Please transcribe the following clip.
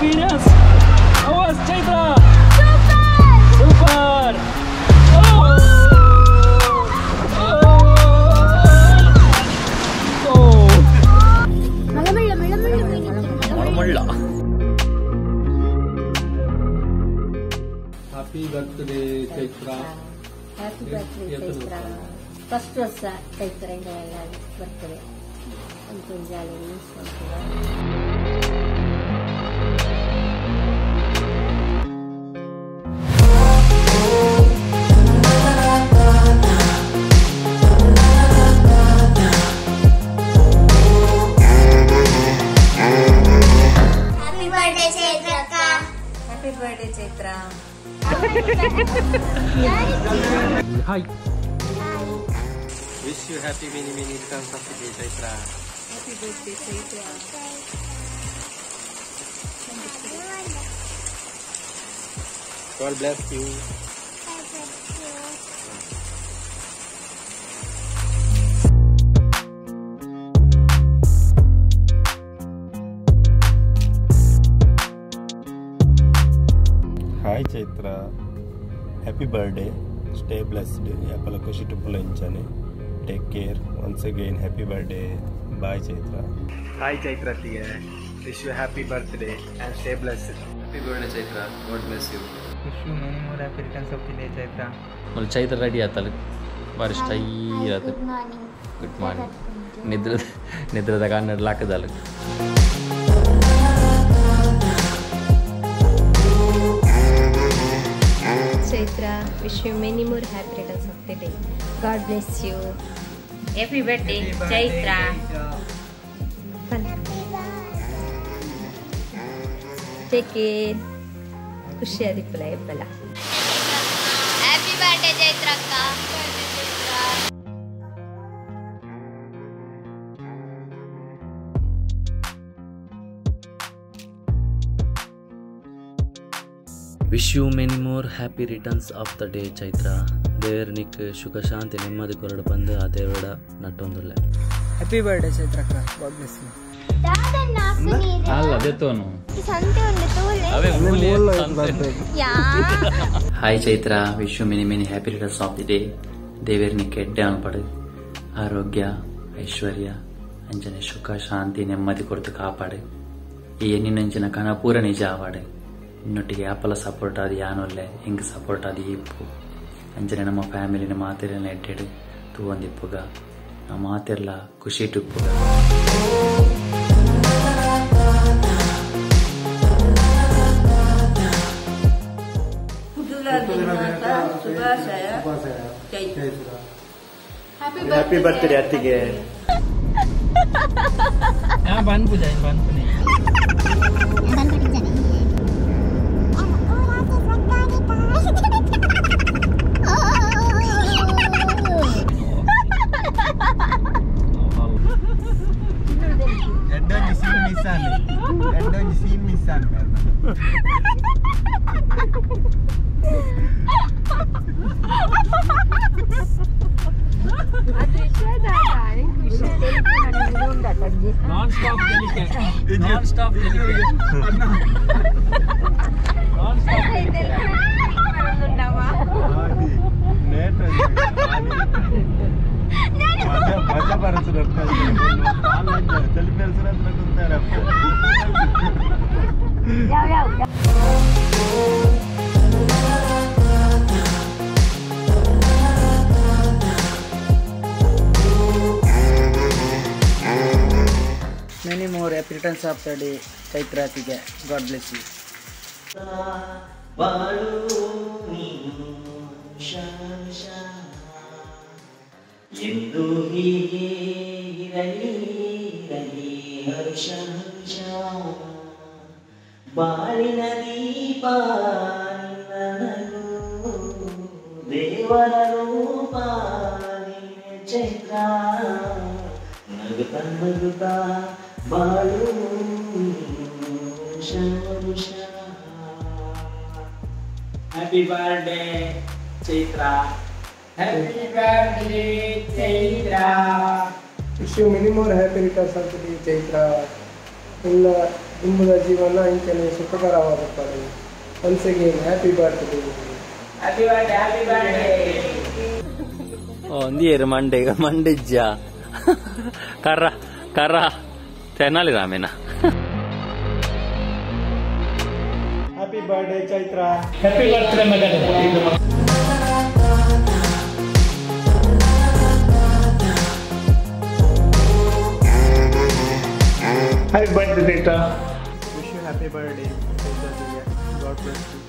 experience. How was Chaitra? Super! Oh! Happy birthday, Chaitra. Happy birthday, Chaitra. First was Chaitra birthday. Until January. Happy birthday, Chaitra. Hi. Wish you happy many returns of the day, Chaitra. Happy birthday, Chaitra. God bless you. Hi Chaitra, happy birthday, stay blessed, yapala kushi tuppula inchane, take care, once again happy birthday, bye Chaitra. Hi Chaitra dear, wish you happy birthday and stay blessed. Happy birthday Chaitra, God bless you. Wish you many more happy returns of the day, Chaitra. मला Chaitra ready आता बारिश tie राहते. Good morning. निद्र तक आने लाख झालं. Chaitra, wish you many more happy returns of the day. God bless you. Happy birthday, Chaitra. Take care. ಖುಷಿಯಾದಿ ಪುಲ ಎಬ್ಬಲ. Happy birthday, Chaitra akka. Wish you many more happy returns of the day Chaitra. ದೇವರನಿಕ್ ಸುಖ ಶಾಂತಿ ನೆಮ್ಮದಿ ಕೊರಡು ಬಂದು ಆ ದೇವರ ನಟ್ಟೊಂದುಲ್ಲ. Happy birthday, Chaitra. God bless you. ಅಲ್ಲ ಅದೇತೋನು hi Chaitra, wish you many happy returns of the day. ದೇವರನಿಕ್ ಎಡ್ಡೆ ಅನ್ಪಡು ಆರೋಗ್ಯ ಐಶ್ವರ್ಯ ಅಂಚನೆ ಸುಖ ಶಾಂತಿ ನೆಮ್ಮದಿ ಕೊರತು ಕಾಪಾಡು. ಈ ಎನ್ನಿನಂಚಿನ ಕನ ಪೂರ ನಿಜ ಆವಾಡು. ಇನ್ನೊಟ್ಟಿಗೆ ಆಪಲ ಸಪೋರ್ಟ್ ಆದ ಯಾನೊಲ್ಲೆ ಹಿಂಗೆ ಸಪೋರ್ಟ್ ಆದ ಇಪ್ಪು ಅಂಚನೆ ನಮ್ಮ ಫ್ಯಾಮಿಲಿನ ಮಾತಿರಲ್ಲ ಎಡ್ಡೆಡು ತೂ ಒಂದಿಪ್ಪುಗ ನಮ್ಮ ಮಾತಿರ್ಲ ಖುಷಿ ಟುಪ್ಪುಗ. Happy birthday ಅತ್ತಿಗೆ. Ban puja, ban punya. Non-stop delicate. Non-stop delicate. Non-stop delicate. Many more happy returns of the day, Chaitra. God bless you. ಬಾಳಿನ ದೀಪ ದೇವರ ರೂಪ ಚೈತ್ರ ನಗುತ್ತ ನಗುತ್ತ ಬಾಳು Happy birthday, Chaitra. Happy birthday, Chaitra. Wish you many more happy returns of the day, Chaitra. Full ಇಂಬುದ ಜೀವನ ಇಂಚನೆ ಸುಖಕರವಾಗುತ್ತದೆ. Once again happy birthday. Happy birthday, happy birthday. ಒಂದಿಯರು ಮಂಡಿಜ್ಜ ಕರ್ರ ತೆನಾಲಿ ರಾಮೇನ. Happy birthday Chaitra. Happy birthday ಮಗನೇ. Happy birthday, Chaitra. Wish you happy birthday. God bless you.